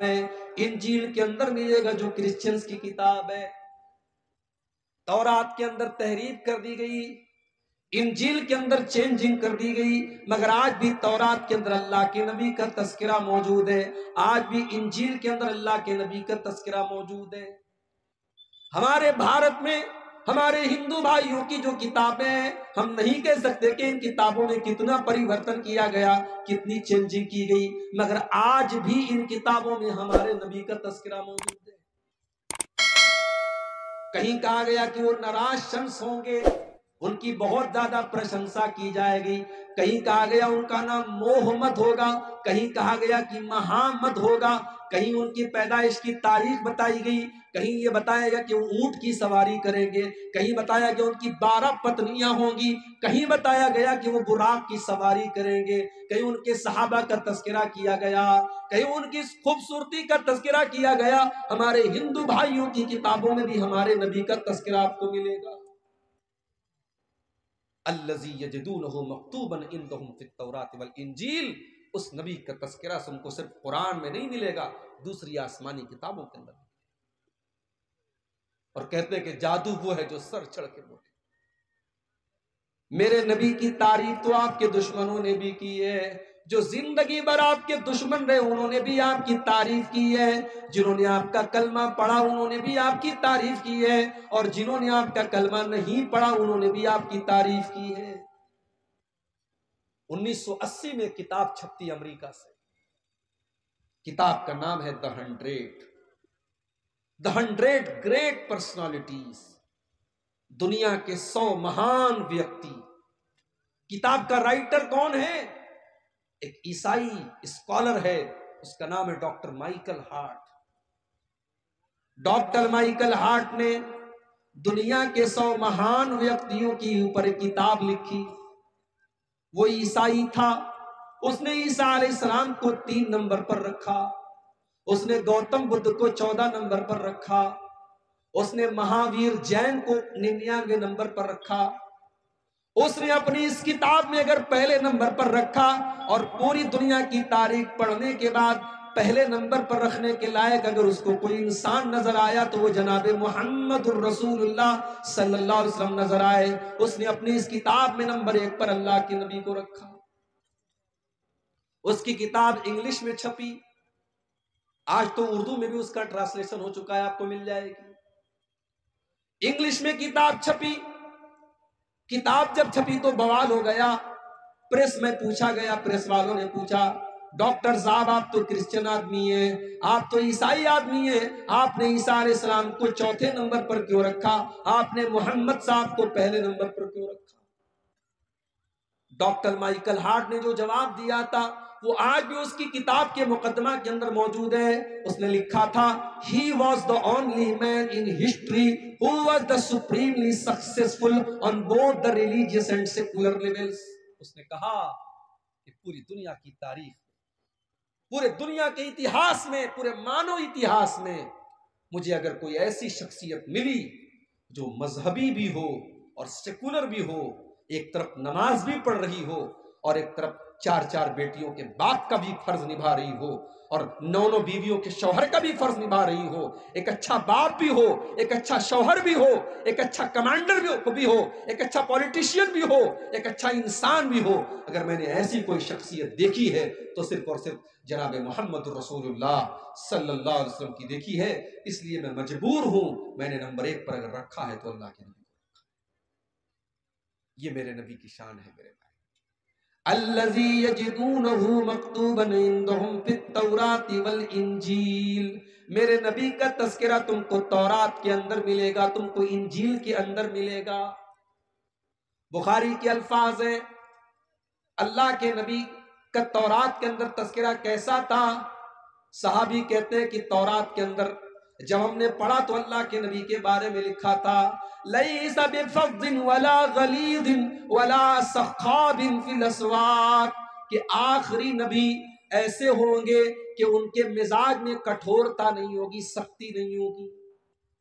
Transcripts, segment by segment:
ہے انجیل کے اندر ملے گا جو کرسچنز کی کتاب ہے. تورات کے اندر تحریف کر دی گئی، انجیل کے اندر چینجنگ کر دی گئی، مگر آج بھی تورات کے اندر اللہ کے نبی کا تذکرہ موجود ہے، آج بھی انجیل کے اندر اللہ کے نبی کا تذکرہ موجود ہے. ہمارے بھارت میں ہمارے ہندو بھائیوں کی جو کتابیں ہیں، ہم نہیں کہہ سکتے کہ ان کتابوں میں کتنا پریورتن کیا گیا، کتنی چینجنگ کی گئی، مگر آج بھی ان کتابوں میں ہمارے نبی کا تذکرہ موجود ہے. کہیں کہا گیا کہ وہ نراج شمس ہوں گے، ان کی بہت زیادہ پرشنسا کی جائے گی. کہیں کہا گیا ان کا نام محمد ہوگا، کہیں کہا گیا کہ محمد ہوگا، کہیں ان کی پیدائش کی تاریخ بتائی گئی، کہیں یہ بتایا گیا کہ وہ اونٹ کی سواری کریں گے، کہیں بتایا گیا ان کی 12 پتنیاں ہوں گی، کہیں بتایا گیا کہ وہ براق کی سواری کریں گے، کہیں ان کے صحابہ کا تذکرہ کیا گیا، کہیں ان کی خوبصورتی کا تذکرہ کیا گیا. ہمارے ہندو بھائیوں کی کتابوں میں بھی ہمارے نبی کا تذکرہ آپ کو ملے گا. الذی یجدونہ مکتوبا عندہم فی التوراۃ والانجیل، اس نبی کا تذکرہ تم کو صرف قرآن میں نہیں ملے گا، دوسری آسمانی کتابوں کے اندر. اور کہتے ہیں کہ جادو وہ ہے جو سر چڑھ کے بولے. میرے نبی کی تعریف تو آپ کے دشمنوں نے بھی کی ہے، جو زندگی بھر آپ کے دشمن رہے انہوں نے بھی آپ کی تعریف کی ہے، جنہوں نے آپ کا کلمہ پڑھا انہوں نے بھی آپ کی تعریف کی ہے، اور جنہوں نے آپ کا کلمہ نہیں پڑھا انہوں نے بھی آپ کی تعریف کی ہے. 1980 میں کتاب چھپتی امریکہ سے، کتاب کا نام ہے The 100 گریٹ پرسنالٹیز، دنیا کے 100 مہان ویکتی. کتاب کا رائٹر کون ہے؟ ایک عیسائی اسکالر ہے، اس کا نام ہے doctor Michael Hart. Doctor Michael Hart نے دنیا کے 100 مہان ویکتیوں کی اوپر ایک کتاب لکھی. وہ عیسائی تھا، اس نے عیسیٰ علیہ السلام کو 3 نمبر پر رکھا، اس نے گوتم بدھ کو 14 نمبر پر رکھا، اس نے مہاویر جین کو 99 نمبر پر رکھا. اس نے اپنی اس کتاب میں اگر پہلے نمبر پر رکھا، اور پوری دنیا کی تاریخ پڑھنے کے بعد پہلے نمبر پر رکھنے کے لائق اگر اس کو کوئی انسان نظر آیا تو وہ جناب محمد الرسول اللہ صلی اللہ علیہ وسلم نظر آئے. اس نے اپنی اس کتاب میں نمبر 1 پر اللہ کے نبی کو رکھا. اس کی کتاب انگلش میں چھپی، آج تو اردو میں بھی اس کا ٹرانسلیشن ہو چکا ہے، آپ کو مل جائے گی. انگلش میں کتاب چھپی. کتاب جب چھپی تو بوال ہو گیا، پریس میں پوچھا گیا، پریس والوں نے پوچھا ڈاکٹر صاحب آپ تو کرسچن آدمی ہیں، آپ تو عیسائی آدمی ہیں، آپ نے عیسیٰ علیہ السلام کو 4 نمبر پر کیوں رکھا، آپ نے محمد صاحب کو پہلے نمبر پر کیوں رکھا؟ ڈاکٹر مائیکل ہارٹ نے جو جواب دیا تھا وہ آج بھی اس کی کتاب کے مقدمہ کے اندر موجود ہے. اس نے لکھا تھا he was the only man in history who was the supremely successful on both the religious and secular levels. اس نے کہا کہ پوری دنیا کی تاریخ، پورے دنیا کے اتہاس میں، پورے مانو اتہاس میں مجھے اگر کوئی ایسی شخصیت ملی جو مذہبی بھی ہو اور سیکولر بھی ہو، ایک طرف نماز بھی پڑھ رہی ہو اور ایک طرف 4 بیٹیوں کے باپ کا بھی فرض نبھا رہی ہو اور 9 بیویوں کے شوہر کا بھی فرض نبھا رہی ہو، ایک اچھا باپ بھی ہو، ایک اچھا شوہر بھی ہو، ایک اچھا کمانڈر بھی ہو، ایک اچھا پولیٹیشین بھی ہو، ایک اچھا انسان بھی ہو، اگر میں نے ایسی کوئی شخصیت دیکھی ہے تو صرف اور صرف جناب محمد رسول اللہ صلی اللہ علیہ وسلم کی دیکھی ہے. اس لیے میں مجبور ہوں، میں نے نمبر 1 پر اگر رکھا ہے تو اللہ کے نبی کو رکھا. یہ میرے نبی کی شان ہے میرے بھائی. الذی یجدونہ مکتوبا عندہم فی التوراۃ والانجیل، میرے نبی کا تذکرہ تم کو تورات کے اندر ملے گا، تم کو انجیل کے اندر ملے گا. بخاری کے الفاظ ہیں، اللہ کے نبی کا تورات کے اندر تذکرہ کیسا تھا؟ صحابی کہتے ہیں کہ تورات کے اندر جب ہم نے پڑھا تو اللہ کے نبی کے بارے میں لکھا تھا لیس بفظ ولا غلیظ ولا سخاب فی الاسواق، کہ آخری نبی ایسے ہوں گے کہ ان کے مزاج میں کٹھورتا نہیں ہوگی، سختی نہیں ہوگی،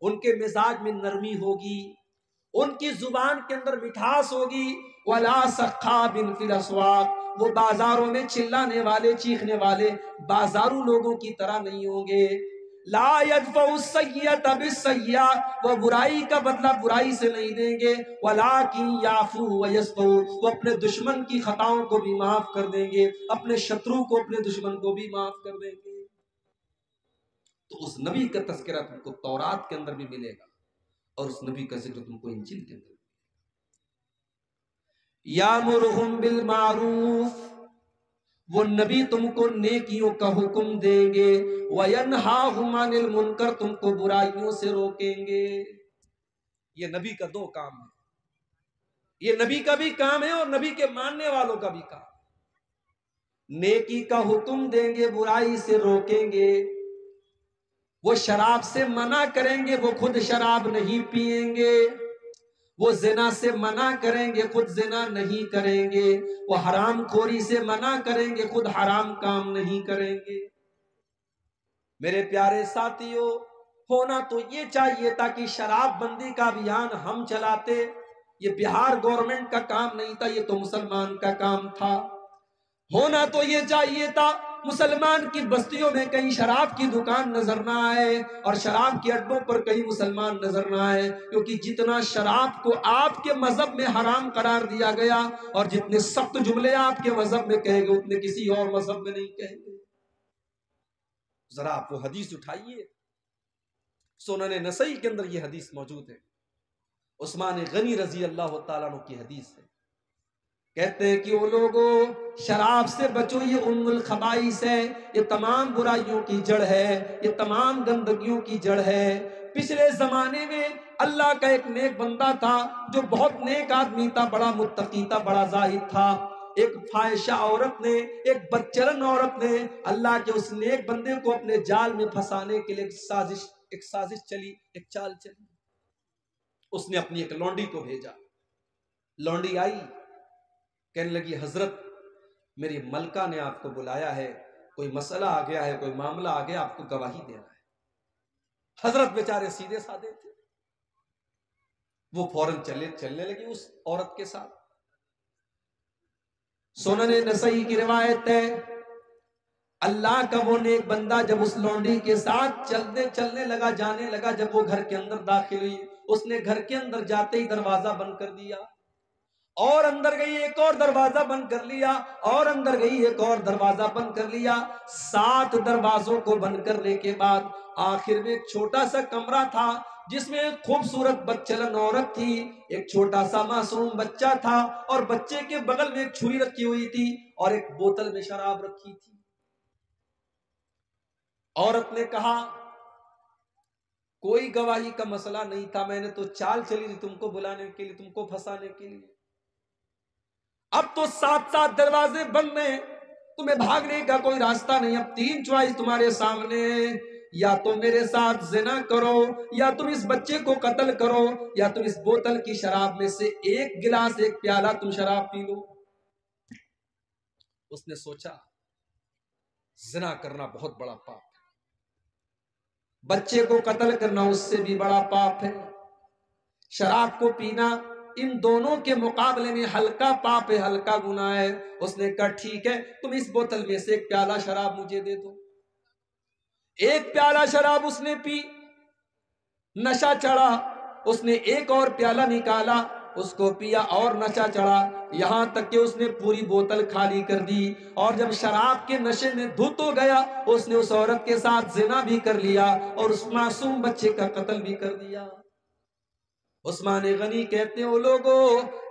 ان کے مزاج میں نرمی ہوگی، ان کی زبان کے اندر مٹھاس ہوگی. ولا سخاب فی الاسواق، وہ بازاروں میں چلانے والے چیخنے والے بازارو لوگوں کی طرح نہیں ہوں گے. لا يدفع السیئۃ بالسیئۃ، وہ برائی کا بدلہ برائی سے نہیں دیں گے. ولکن یعفو ویصفحوا، وہ اپنے دشمن کی خطاؤں کو بھی معاف کر دیں گے، اپنے شترو کو اپنے دشمن کو بھی معاف کر دیں گے. تو اس نبی کا تذکرہ تم کو تورات کے اندر بھی ملے گا، اور اس نبی کا ذکر تم کو انجیل کے اندر. یامرہم بالمعروف، وہ نبی تم کو نیکیوں کا حکم دیں گے. وینہاہم عن المنکر، تم کو برائیوں سے روکیں گے. یہ نبی کا دو کام ہے. یہ نبی کا بھی کام ہے اور نبی کے ماننے والوں کا بھی کام. نیکی کا حکم دیں گے، برائی سے روکیں گے. وہ شراب سے منع کریں گے، وہ خود شراب نہیں پئیں گے. وہ زنا سے منع کریں گے، خود زنا نہیں کریں گے. وہ حرام خوری سے منع کریں گے، خود حرام کام نہیں کریں گے. میرے پیارے ساتھیو، ہونا تو یہ چاہیے تھا کہ شراب بندی کا ابھیان ہم چلاتے. یہ بہار گورنمنٹ کا کام نہیں تھا، یہ تو مسلمان کا کام تھا. ہونا تو یہ چاہیے تھا مسلمان کی بستیوں میں کہیں شراب کی دکان نظر نہ آئے، اور شراب کے اڈوں پر کہیں مسلمان نظر نہ آئے. کیونکہ جتنا شراب کو آپ کے مذہب میں حرام قرار دیا گیا، اور جتنے سخت جملے آپ کے مذہب میں کہے گے، اتنے کسی اور مذہب میں نہیں کہیں گے. ذرا آپ وہ حدیث اٹھائیے، سنن نسائی کے اندر یہ حدیث موجود ہے. عثمان غنی رضی اللہ تعالیٰ عنہ کی حدیث ہے. کہتے ہیں کہ وہ لوگوں شراب سے بچو، یہ ام الخبائث ہے، یہ تمام برائیوں کی جڑ ہے، یہ تمام گندگیوں کی جڑ ہے. پچھلے زمانے میں اللہ کا ایک نیک بندہ تھا جو بہت نیک آدمی تھا، بڑا متقی تھا، بڑا زاہد تھا. ایک فاحشہ عورت نے، ایک بدچلن عورت نے اللہ کے اس نیک بندے کو اپنے جال میں پھنسانے کے لیے ایک سازش چلی، ایک چال چلی. اس نے اپنی ایک لونڈی کو بھیجا. لونڈی آئی، کہنے لگی حضرت میری ملکہ نے آپ کو بلایا ہے، کوئی مسئلہ آ گیا ہے، کوئی معاملہ آ گیا، آپ کو گواہی دینا ہے. حضرت بیچارے سیدھے سادے تھے، وہ فوراً چلنے لگی اس عورت کے ساتھ. سنن نسائی کی روایت ہے، اللہ کا وہ نیک بندہ جب اس لونڈی کے ساتھ چلنے لگا، جانے لگا، جب وہ گھر کے اندر داخل ہوئی، اس نے گھر کے اندر جاتے ہی دروازہ بند کر دیا، اور اندر گئی ایک اور دروازہ بند کر لیا، اور اندر گئی ایک اور دروازہ بند کر لیا. 7 دروازوں کو بند کرنے کے بعد آخر میں ایک چھوٹا سا کمرہ تھا جس میں ایک خوبصورت بدچلن عورت تھی، ایک چھوٹا سا معصوم بچہ تھا، اور بچے کے بغل میں ایک چھری رکھی ہوئی تھی اور ایک بوتل میں شراب رکھی تھی. عورت نے کہا کوئی گواہی کا مسئلہ نہیں تھا، میں نے تو چال چلی تھی تم کو بلانے کے لیے، تم کو پھنسانے کے لیے. اب تو 7 دروازے بند ہیں، تمہیں بھاگنے کا کوئی راستہ نہیں. اب 3 چوائس تمہارے سامنے، یا تم میرے ساتھ زنا کرو، یا تم اس بچے کو قتل کرو، یا تم اس بوتل کی شراب میں سے ایک گلاس، ایک پیالہ تم شراب پی لو. اس نے سوچا زنا کرنا بہت بڑا پاپ ہے، بچے کو قتل کرنا اس سے بھی بڑا پاپ ہے، شراب کو پینا ان دونوں کے مقابلے میں ہلکا پاپ ہے، ہلکا گناہ ہے. اس نے کہا ٹھیک ہے، تم اس بوتل میں سے ایک پیالہ شراب مجھے دے دو. ایک پیالہ شراب اس نے پی، نشہ چڑھا. اس نے ایک اور پیالہ نکالا، اس کو پیا اور نشہ چڑھا، یہاں تک کہ اس نے پوری بوتل خالی کر دی. اور جب شراب کے نشے میں دھت ہو گیا، اس نے اس عورت کے ساتھ زنا بھی کر لیا اور اس معصوم بچے کا قتل بھی کر دیا. عثمان غنی کہتے ہیں او لوگوں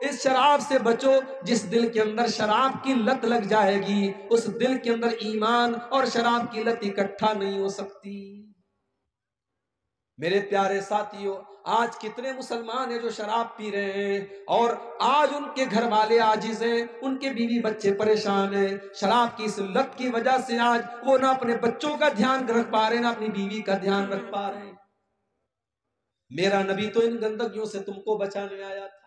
اس شراب سے بچو، جس دل کے اندر شراب کی لت لگ جائے گی اس دل کے اندر ایمان اور شراب کی لت اکٹھا نہیں ہو سکتی. میرے پیارے ساتھیوں، آج کتنے مسلمان ہیں جو شراب پی رہے ہیں، اور آج ان کے گھر والے عاجز ہیں، ان کے بیوی بچے پریشان ہیں. شراب کی اس لت کی وجہ سے آج وہ نہ اپنے بچوں کا دھیان رکھ پا رہے، نہ اپنی بیوی کا دھیان رکھ پا رہے ہیں. میرا نبی تو ان گندگیوں سے تم کو بچانے آیا تھا.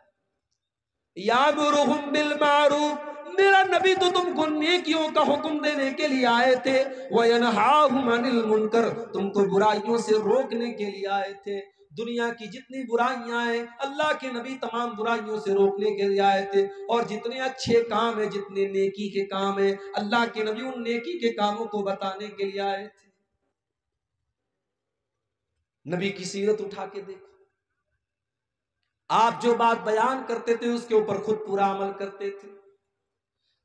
یامرہم بالمعروف، میرا نبی تو تم کو نیکیوں کا حکم دینے کے لیے آئے تھے. وینہاہم عن المنکر، تم کو برائیوں سے روکنے کے لیے آئے تھے. دنیا کی جتنی برائیاں ہیں اللہ کے نبی تمام برائیوں سے روکنے کے لیے آئے تھے، اور جتنے اچھے کام ہیں، جتنے نیکی کے کام ہیں، اللہ کے نبی ان نیکی کے کاموں کو بتانے کے لیے آئے تھے۔ نبی کی سیرت اٹھا کے دیکھو، آپ جو بات بیان کرتے تھے اس کے اوپر خود پورا عمل کرتے تھے۔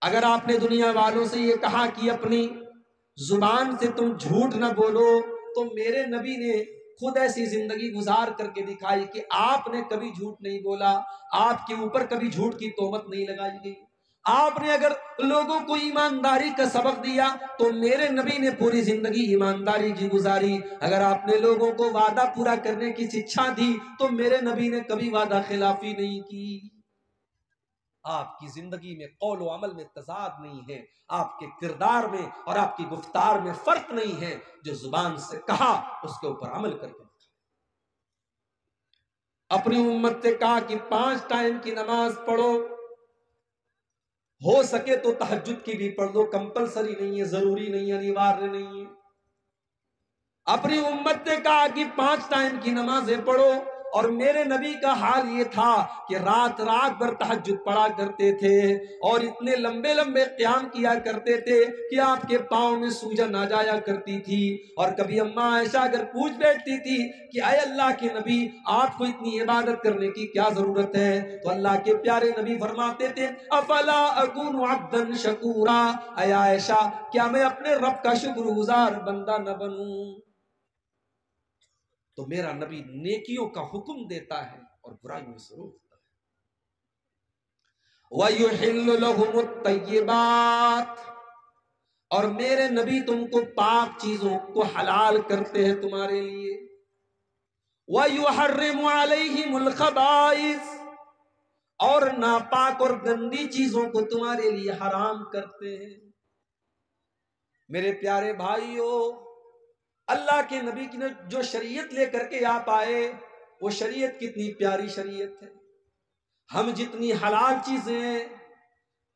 اگر آپ نے دنیا والوں سے یہ کہا کہ اپنی زبان سے تم جھوٹ نہ بولو، تو میرے نبی نے خود ایسی زندگی گزار کر کے دکھائی کہ آپ نے کبھی جھوٹ نہیں بولا، آپ کے اوپر کبھی جھوٹ کی تہمت نہیں لگائی گئی۔ آپ نے اگر لوگوں کو ایمانداری کا سبق دیا تو میرے نبی نے پوری زندگی ایمانداری کی گزاری۔ اگر آپ نے لوگوں کو وعدہ پورا کرنے کی شکشا دی تو میرے نبی نے کبھی وعدہ خلافی نہیں کی۔ آپ کی زندگی میں قول و عمل میں تضاد نہیں ہے، آپ کے کردار میں اور آپ کی گفتار میں فرق نہیں ہے۔ جو زبان سے کہا اس کے اوپر عمل کر کے اپنی امت سے کہا کہ 5 ٹائم کی نماز پڑھو، ہو سکے تو تہجد کی بھی پڑھ لو، کمپلسری نہیں ہے، ضروری نہیں ہے، انیواریہ نہیں ہے۔ اپنی امت نے کہا کہ 5 ٹائم کی نمازیں پڑھو، اور میرے نبی کا حال یہ تھا کہ رات رات بھر تہجد پڑھا کرتے تھے، اور اتنے لمبے لمبے قیام کیا کرتے تھے کہ آپ کے پاؤں میں سوجن آ جایا کرتی تھی۔ اور کبھی اماں عائشہ اگر پوچھ بیٹھتی تھی کہ اے اللہ کے نبی، آپ کو اتنی عبادت کرنے کی کیا ضرورت ہے، تو اللہ کے پیارے نبی فرماتے تھے افلا اکون عبدا شکورا، اے عائشہ کیا میں اپنے رب کا شکر گزار بندہ نہ بنوں؟ تو میرا نبی نیکیوں کا حکم دیتا ہے اور برائیوں سے روکتا ہے۔ وَيُحِلُّ لَهُمُ الطَّيِّبَاتِ، اور میرے نبی تم کو پاک چیزوں کو حلال کرتے ہیں تمہارے لیے۔ وَيُحَرِّمُ عَلَيْهِمُ الْخَبَائِثَ، اور ناپاک اور گندی چیزوں کو تمہارے لیے حرام کرتے ہیں۔ میرے پیارے بھائیو، اللہ کے نبی کی جو شریعت لے کر کے آپ آئے، وہ شریعت کتنی پیاری شریعت ہے۔ ہم جتنی حلال چیزیں ہیں،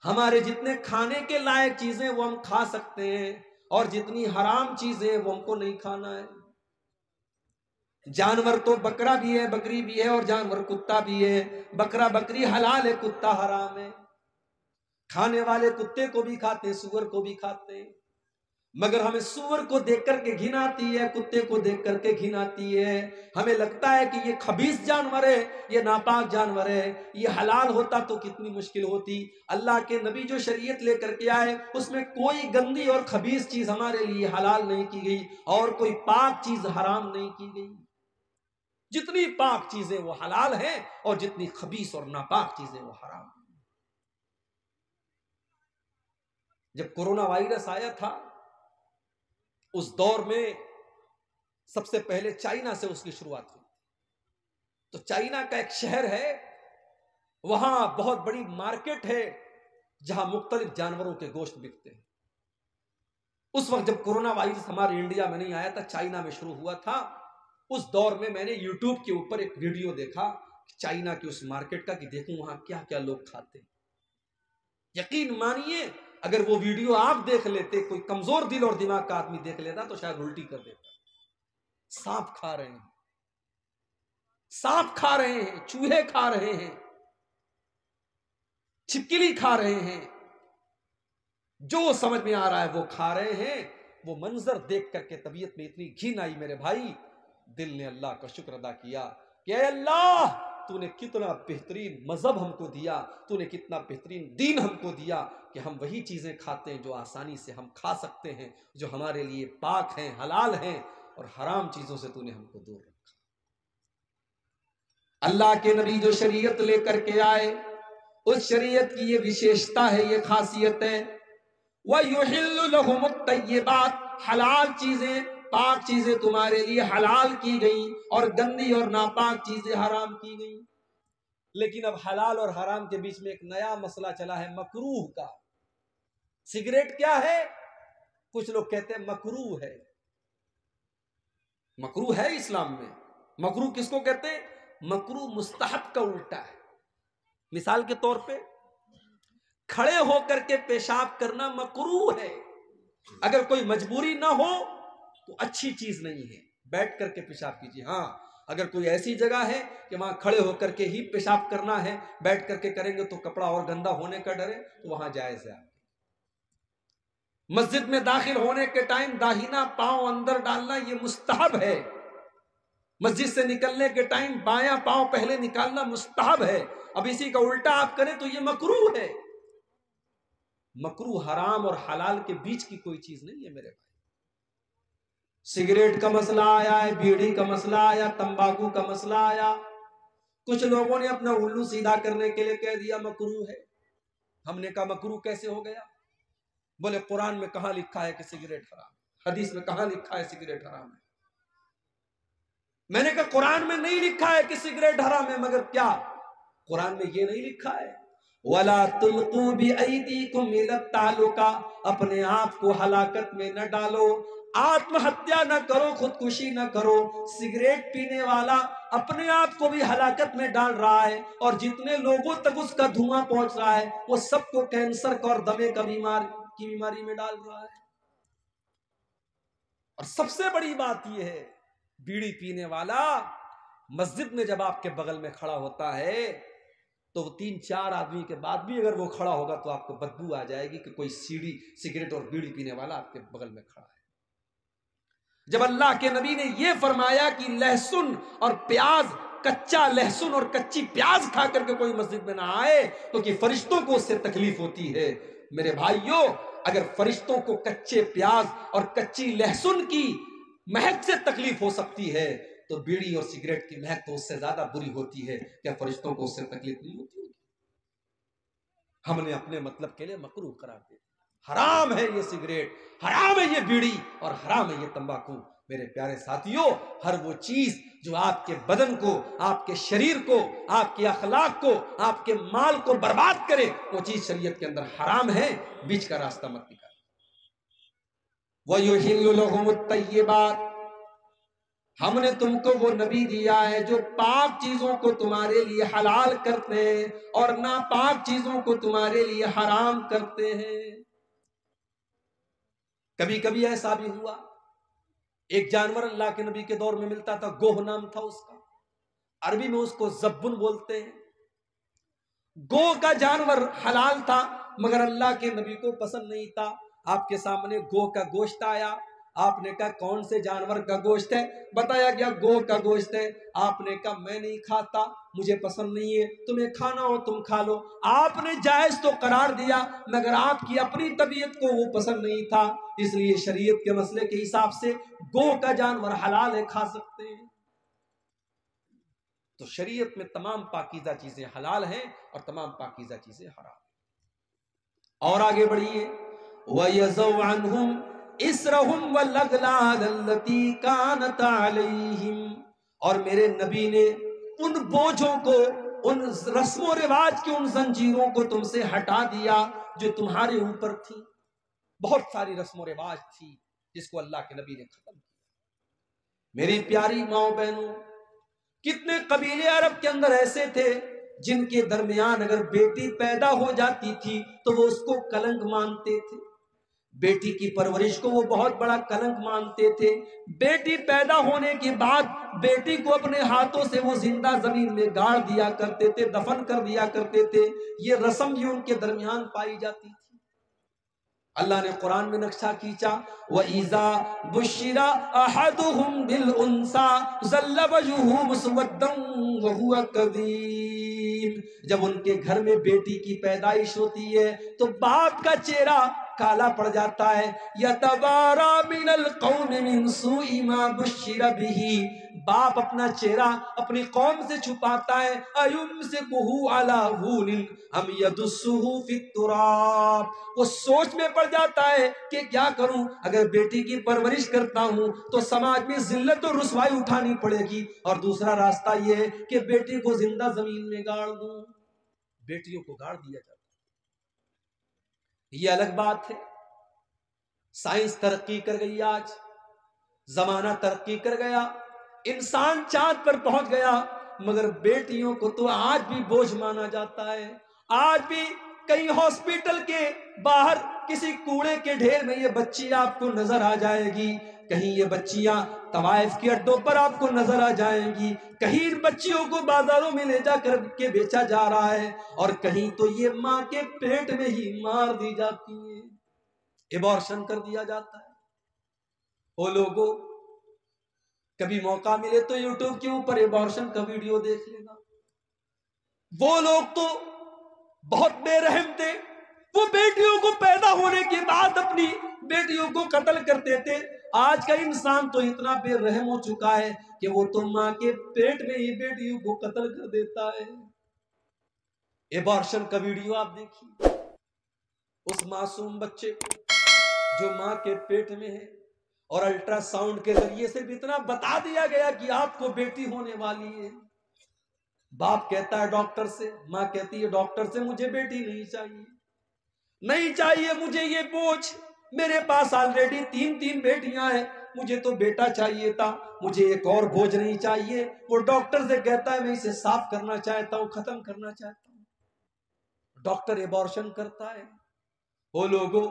ہمارے جتنے کھانے کے لائق چیزیں وہ ہم کھا سکتے ہیں، اور جتنی حرام چیزیں وہ ہم کو نہیں کھانا ہے۔ جانور تو بکرا بھی ہے، بکری بھی ہے، اور جانور کتا بھی ہے۔ بکرا بکری حلال ہے، کتا حرام ہے۔ کھانے والے کتے کو بھی کھاتے ہیں، سور کو بھی کھاتے ہیں، مگر ہمیں سور کو دیکھ کر کے گھن آتی ہے، کتے کو دیکھ کر کے گھن آتی ہے۔ ہمیں لگتا ہے کہ یہ خبیث جانور ہے، یہ ناپاک جانور ہے، یہ حلال ہوتا تو کتنی مشکل ہوتی۔ اللہ کے نبی جو شریعت لے کر کے آئے اس میں کوئی گندی اور خبیث چیز ہمارے لیے حلال نہیں کی گئی، اور کوئی پاک چیز حرام نہیں کی گئی۔ جتنی پاک چیزیں وہ حلال ہیں، اور جتنی خبیث اور ناپاک چیزیں وہ حرام ہیں۔ جب کورونا وائرس آیا تھا اس دور میں سب سے پہلے چائنا سے اس کی شروعات ہوئی۔ تو چائنا کا ایک شہر ہے، وہاں بہت بڑی مارکیٹ ہے جہاں مختلف جانوروں کے گوشت بکتے ہیں۔ اس وقت جب کورونا وائرس ہمارے انڈیا میں نہیں آیا تھا، چائنا میں شروع ہوا تھا، اس دور میں میں نے یوٹیوب کے اوپر ایک ویڈیو دیکھا چائنا کی اس مارکیٹ کا، کہ دیکھوں وہاں کیا کیا لوگ کھاتے ہیں۔ یقین مانیے اگر وہ ویڈیو آپ دیکھ لیتے، کوئی کمزور دل اور دماغ کا آدمی دیکھ لیتا تو شاید الٹی کر دیتا۔ سانپ کھا رہے ہیں، سانپ کھا رہے ہیں، چوہے کھا رہے ہیں، چھپکلی کھا رہے ہیں، جو سمجھ میں آ رہا ہے وہ کھا رہے ہیں۔ وہ منظر دیکھ کر کے طبیعت میں اتنی گھن آئی میرے بھائی، دل نے اللہ کا شکر ادا کیا کہ اے اللہ تو نے کتنا بہترین مذہب ہم کو دیا، تو نے کتنا بہترین دین ہم کو دیا کہ ہم وہی چیزیں کھاتے ہیں جو آسانی سے ہم کھا سکتے ہیں، جو ہمارے لیے پاک ہیں، حلال ہیں، اور حرام چیزوں سے تو نے ہم کو دور رکھا۔ اللہ کے نبی جو شریعت لے کر کے آئے، اس شریعت کی یہ وشیشتا ہے، یہ خاصیت ہے۔ وَيُحِلُّ لَهُمُ الطَّيِّبَاتِ، حلال چیزیں، پاک چیزیں تمہارے لیے حلال کی گئیں، اور گندی اور ناپاک چیزیں حرام کی گئیں۔ لیکن اب حلال اور حرام کے بیچ میں ایک نیا مسئلہ چلا ہے، مکروہ کا۔ سگریٹ کیا ہے؟ کچھ لوگ کہتے ہیں مکروہ ہے۔ مکروہ ہے اسلام میں۔ مکروہ کس کو کہتے ہیں؟ مکروہ مستحب کا الٹا ہے۔ مثال کے طور پہ کھڑے ہو کر کے پیشاب کرنا مکروہ ہے۔ اگر کوئی مجبوری نہ ہو تو اچھی چیز نہیں ہے، بیٹھ کر کے پیشاب کیجیے۔ ہاں اگر کوئی ایسی جگہ ہے کہ وہاں کھڑے ہو کر کے ہی پیشاب کرنا ہے، بیٹھ کر کے کریں گے تو کپڑا اور گندا ہونے کا ڈر ہے، تو وہاں جائز ہے۔ مسجد میں داخل ہونے کے ٹائم داہنا پاؤں اندر ڈالنا یہ مستحب ہے، مسجد سے نکلنے کے ٹائم بایاں پاؤں پہلے نکالنا مستحب ہے۔ اب اسی کا الٹا آپ کریں تو یہ مکروہ ہے۔ مکروہ حرام اور حلال کے بیچ کی کوئی چیز نہیں ہے میرے بھائی۔ سگریٹ کا مسئلہ آیا ہے، بیڑی کا مسئلہ آیا، تمباکو کا مسئلہ آیا، کچھ لوگوں نے اپنا الو سیدھا کرنے کے لیے کہہ دیا مکروہ ہے۔ ہم نے کہا مکروہ کیسے ہو گیا؟ بولے قرآن میں کہاں لکھا ہے کہ سگریٹ حرام ہے؟ حدیث میں کہاں لکھا ہے سگریٹ حرام ہے؟ میں نے کہا قرآن میں نہیں لکھا ہے کہ سگریٹ حرام ہے، مگر کیا قرآن میں یہ نہیں لکھا ہے وَلَا تُلْقُوا بِأَيْدِيكُمْ إِلَى التَّهْلُكَةِ، اپنے آپ کو ہلاکت میں نہ ڈالو، آتم ہتیا نہ کرو، خودکشی نہ کرو۔ سگریٹ پینے والا اپنے آپ کو بھی ہلاکت میں ڈال رہا ہے، اور جتنے لوگوں تک اس کا دھواں پہنچ رہا ہے وہ سب کو کینسر کا اور دمے کا بیماری میں ڈال رہا ہے۔ اور سب سے بڑی بات یہ ہے، بیڑی پینے والا مسجد میں جب آپ کے بغل میں کھڑا ہوتا ہے تو 3-4 آدمی کے بعد بھی اگر وہ کھڑا ہوگا تو آپ کو بدبو آ جائے گی کہ کوئی سیڑھی سگریٹ اور بیڑی پینے والا آپ کے بغل میں کھڑا ہے۔ جب اللہ کے نبی نے یہ فرمایا کہ لہسن اور پیاز، کچا لہسن اور کچی پیاز کھا کر کے کوئی مسجد میں نہ آئے تو کہ فرشتوں کو اس سے تکلیف ہوتی ہے، میرے بھائیوں اگر فرشتوں کو کچے پیاز اور کچی لہسن کی مہک سے تکلیف ہو سکتی ہے تو بیڑی اور سگریٹ کی مہک تو اس سے زیادہ بری ہوتی ہے، کیا فرشتوں کو اس سے تکلیف نہیں ہوتی ہوگی؟ ہم نے اپنے مطلب کے لیے مکروہ قرار دیا۔ حرام ہے یہ سگریٹ، حرام ہے یہ بیڑی، اور حرام ہے یہ تمباکو۔ میرے پیارے ساتھیوں، ہر وہ چیز جو آپ کے بدن کو، آپ کے شریر کو، آپ کے اخلاق کو، آپ کے مال کو برباد کرے، وہ چیز شریعت کے اندر حرام ہے، بیچ کا راستہ مت نکالیں۔ وَيُحِلُّ لَهُمُ الطَّيِّبَاتِ، ہم نے تم کو وہ نبی دیا ہے جو پاک چیزوں کو تمہارے لیے حلال کرتے ہیں اور ناپاک چیزوں کو تمہارے لیے حرام کرتے ہیں۔ کبھی کبھی ایسا بھی ہوا، ایک جانور اللہ کے نبی کے دور میں ملتا تھا، گوہ نام تھا اس کا، عربی میں اس کو زبن بولتے ہیں۔ گو کا جانور حلال تھا مگر اللہ کے نبی کو پسند نہیں تھا۔ آپ کے سامنے گو کا گوشت آیا، آپ نے کہا کون سے جانور کا گوشت ہے؟ بتایا گیا گو کا گوشت ہے۔ آپ نے کہا میں نہیں کھاتا، مجھے پسند نہیں ہے، تمہیں کھانا ہو تم کھا لو۔ آپ نے جائز تو قرار دیا مگر آپ کی اپنی طبیعت کو وہ پسند نہیں تھا، اس لیے شریعت کے مسئلے کے حساب سے گو کا جانور حلال ہے، کھا سکتے ہیں۔ تو شریعت میں تمام پاکیزہ چیزیں حلال ہیں اور تمام پاکیزہ چیزیں حرام ہیں۔ اور آگے بڑھیے، وَيَزَوْ عَنْهُمْ إِسْرَهُمْ وَالْأَغْلَالَ الَّتِي كَانَتْ عَلَيْهِمْ، اور میرے نبی نے ان بوجھوں کو، ان رسم و رواج کی ان زنجیروں کو تم سے ہٹا دیا جو تمہارے اوپر تھی۔ بہت ساری رسم و رواج تھی جس کو اللہ کے نبی نے ختم کیا۔ میری پیاری ماؤں بہنوں، کتنے قبیلے عرب کے اندر ایسے تھے جن کے درمیان اگر بیٹی پیدا ہو جاتی تھی تو وہ اس کو کلنک مانتے تھے، بیٹی کی پرورش کو وہ بہت بڑا کلنک مانتے تھے۔ بیٹی پیدا ہونے کے بعد بیٹی کو اپنے ہاتھوں سے وہ زندہ زمین میں گاڑ دیا کرتے تھے، دفن کر دیا کرتے تھے، یہ رسم بھی ان کے درمیان پائی جاتی تھی۔ اللہ نے قرآن میں نقشہ کھینچا، وَإِذَا بُشِّرَ أَحَدُهُمْ بِالْأُنْثَىٰ ظَلَّ وَجْهُهُ مُسْوَدًّا وَهُوَ كَظِيمٌ، جب ان کے گھر میں بیٹی کی پیدائش ہوتی ہے تو باپ کا چہرہ کالا پڑ جاتا ہے، يَتَوَارَىٰ مِنَ الْقَوْمِ مِنْ سُوءِ مَا بُشِّرَ بِهِ، باپ اپنا چہرہ اپنی قوم سے چھپاتا ہے، أَيُمْسِكُهُ عَلَىٰ هُونٍ أَمْ يَدُسُّهُ فِي التُّرَابِ، وہ سوچ میں پڑ جاتا ہے کہ کیا کروں، اگر بیٹی کی پرورش کرتا ہوں تو سماج میں ذلت اور رسوائی اٹھانی پڑے گی، اور دوسرا راستہ یہ ہے کہ بیٹی کو زندہ زمین میں گاڑ دوں۔ بیٹیوں کو گاڑ دیا جاتا، یہ الگ بات ہے۔ سائنس ترقی کر گئی، آج زمانہ ترقی کر گیا، انسان چاند پر پہنچ گیا، مگر بیٹیوں کو تو آج بھی بوجھ مانا جاتا ہے۔ آج بھی کئی ہاسپٹل کے باہر کسی کوڑے کے ڈھیر میں یہ بچی آپ کو نظر آ جائے گی کہیں یہ بچیاں طوائف کے اڈوں پر آپ کو نظر آ جائیں گی، کہیں ان بچیوں کو بازاروں میں لے جا کر کے بیچا جا رہا ہے، اور کہیں تو یہ ماں کے پیٹ میں ہی مار دی جاتی ہے، ایبارشن کر دیا جاتا ہے۔ وہ لوگوں کبھی موقع ملے تو یوٹیوب کے اوپر ایبارشن کا ویڈیو دیکھ لینا۔ وہ لوگ تو بہت بے رحم تھے، وہ بیٹیوں کو پیدا ہونے کے بعد اپنی بیٹیوں کو قتل کرتے تھے۔ آج کا انسان تو اتنا بے رحم ہو چکا ہے کہ وہ تو ماں کے پیٹ میں ہی بیٹیوں کو قتل کر دیتا ہے۔ ایبارشن کا ویڈیو آپ دیکھیے، اس معصوم بچے کو جو ماں کے پیٹ میں ہے، اور الٹرا ساؤنڈ کے ذریعے سے بھی اتنا بتا دیا گیا کہ آپ کو بیٹی ہونے والی ہے۔ باپ کہتا ہے ڈاکٹر سے، ماں کہتی ہے ڈاکٹر سے مجھے بیٹی نہیں چاہیے، نہیں چاہیے مجھے یہ بوجھ، میرے پاس آلریڈی 3 بیٹیاں ہیں، مجھے تو بیٹا چاہیے تھا، مجھے ایک اور بوجھ نہیں چاہیے۔ وہ ڈاکٹر سے کہتا ہے میں اسے صاف کرنا چاہتا ہوں، ختم کرنا چاہتا ہوں۔ ڈاکٹر ایبارشن کرتا ہے۔ وہ لوگوں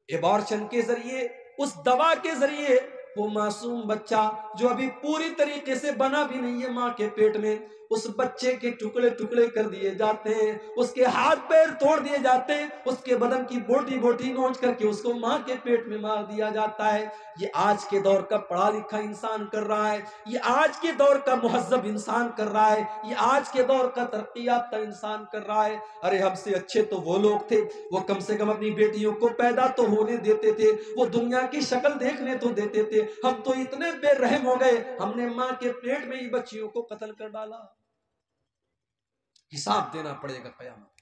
ایبارشن کے ذریعے، اس دوا کے ذریعے، وہ معصوم بچہ جو ابھی پوری طریقے سے بنا بھی نہیں ہے ماں کے پیٹ میں، اس بچے کے ٹکڑے ٹکڑے کر دیے جاتے ہیں، اس کے ہاتھ پیر توڑ دیے جاتے ہیں، اس کے بدن کی بوٹی بوٹی نوچ کر کے اس کو ماں کے پیٹ میں مار دیا جاتا ہے۔ یہ آج کے دور کا پڑھا لکھا انسان کر رہا ہے، یہ آج کے دور کا مہذب انسان کر رہا ہے، یہ آج کے دور کا ترقی یافتہ انسان کر رہا ہے۔ ارے ہم سے اچھے تو وہ لوگ تھے، وہ کم سے کم اپنی بیٹیوں کو پیدا تو ہونے دیتے تھے، وہ دنیا کی شکل دیکھنے تو دیتے تھے۔ ہم تو اتنے بے رحم ہو گئے، ہم نے ماں کے پیٹ میں ہی بچیوں کو قتل کر ڈالا۔ حساب دینا پڑے گا قیامت۔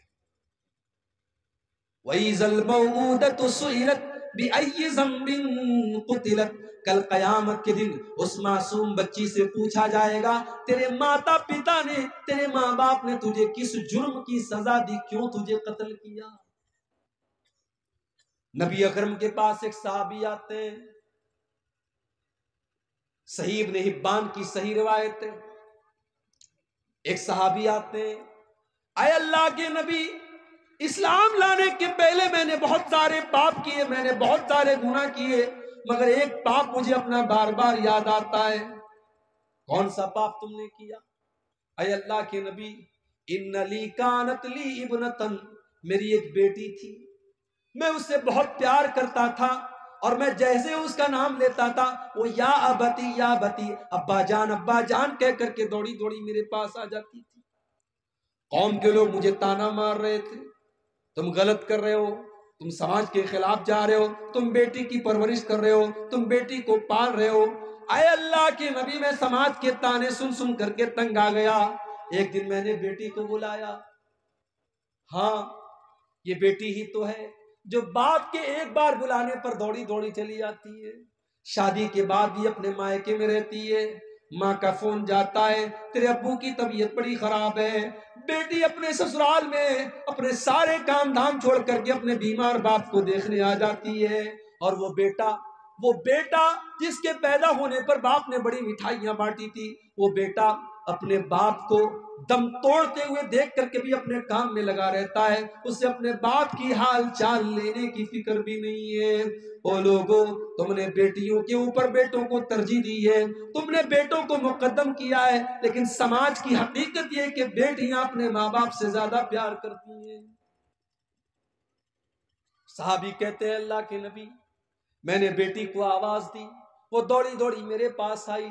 وَإِذَا الْمَوْءُودَةُ سُئِلَتْ بِأَيِّ ذَنبٍ قُتِلَتْ، کل قیامت کے دن اس معصوم بچی سے پوچھا جائے گا تیرے ماتا پتا نے، تیرے ماں باپ نے تجھے کس جرم کی سزا دی، کیوں تجھے قتل کیا؟ نبی اکرم کے پاس ایک صحابی آتے ہیں، صحیح ابن حبان کی صحیح روایت ہے، ایک صحابی آتے ہیں، اے اللہ کے نبی، اسلام لانے کے پہلے میں نے بہت سارے پاپ کیے، میں نے بہت سارے گناہ کیے، مگر ایک پاپ مجھے اپنا بار بار یاد آتا ہے۔ کون سا پاپ تم نے کیا؟ اے اللہ کے نبی، ان لی کانت لی ابنتن، میری ایک بیٹی تھی، میں اس سے بہت پیار کرتا تھا، اور میں جیسے اس کا نام لیتا تھا وہ یا ابتی یا بتی، ابا جان کہہ کر کے دوڑی دوڑی میرے پاس آ جاتی تھی۔ قوم کے لوگ مجھے تانا مار رہے تھے، تم غلط کر رہے ہو، تم سماج کے خلاف جا رہے ہو، تم بیٹی کی پرورش کر رہے ہو، تم بیٹی کو پال رہے ہو۔ اے اللہ کے نبی، میں سماج کے تانے سن سن کر کے تنگ آ گیا۔ ایک دن میں نے بیٹی کو بلایا، ہاں یہ بیٹی ہی تو ہے جو باپ کے ایک بار بلانے پر دوڑی دوڑی چلی آتی ہے، شادی کے بعد بھی اپنے مائکے میں رہتی ہے، ماں کا فون جاتا ہے تیرے ابو کی طبیعت بڑی خراب ہے، بیٹی اپنے سسرال میں اپنے سارے کام دھام چھوڑ کر کے اپنے بیمار باپ کو دیکھنے آ جاتی ہے، اور وہ بیٹا جس کے پیدا ہونے پر باپ نے بڑی مٹھائیاں بانٹی تھی، وہ بیٹا اپنے باپ کو دم توڑتے ہوئے دیکھ کر کے بھی اپنے کام میں لگا رہتا ہے، اسے اپنے باپ کی حال چال لینے کی فکر بھی نہیں ہے۔ او لوگوں، تم نے بیٹیوں کے اوپر بیٹوں کو ترجیح دی ہے، تم نے بیٹوں کو مقدم کیا ہے، لیکن سماج کی حقیقت یہ کہ بیٹیاں اپنے ماں باپ سے زیادہ پیار کرتی ہیں۔ صحابی کہتے ہیں اللہ کے نبی، میں نے بیٹی کو آواز دی، وہ دوڑی دوڑی میرے پاس آئی،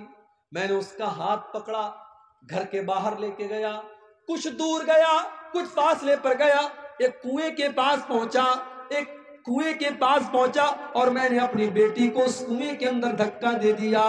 میں نے اس کا ہاتھ پکڑا، گھر کے باہر لے کے گیا، کچھ دور گیا، کچھ فاصلے پر گیا، ایک کنویں کے پاس پہنچا، اور میں نے اپنی بیٹی کو اس کنویں کے اندر دھکا دے دیا،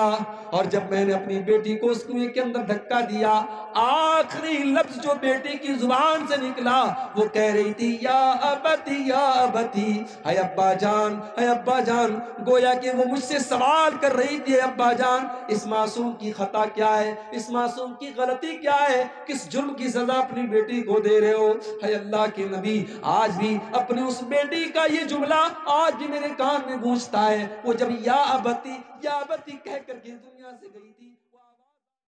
اور جب میں نے اپنی بیٹی کو اس کنویں کے اندر دھکا دیا، آخری لفظ جو بیٹی کی زبان سے نکلا وہ کہہ رہی تھی یا ابتی یا ابتی، اے ابا جان، گویا کہ وہ مجھ سے سوال کر رہی تھی، اے ابا جان اس معصوم کی خطا کیا ہے، اس معصوم کی غلطی کیا ہے، کس جرم کی سزا اپنی بیٹی کو دے رہے ہو؟ اے اللہ کے نبی، آج بھی اپنی اس بیٹی کا یہ جملہ آج بھی میرے کان میں گونجتا ہے، وہ جب یا ابتی کہہ کر کے دنیا سے گئی تھی،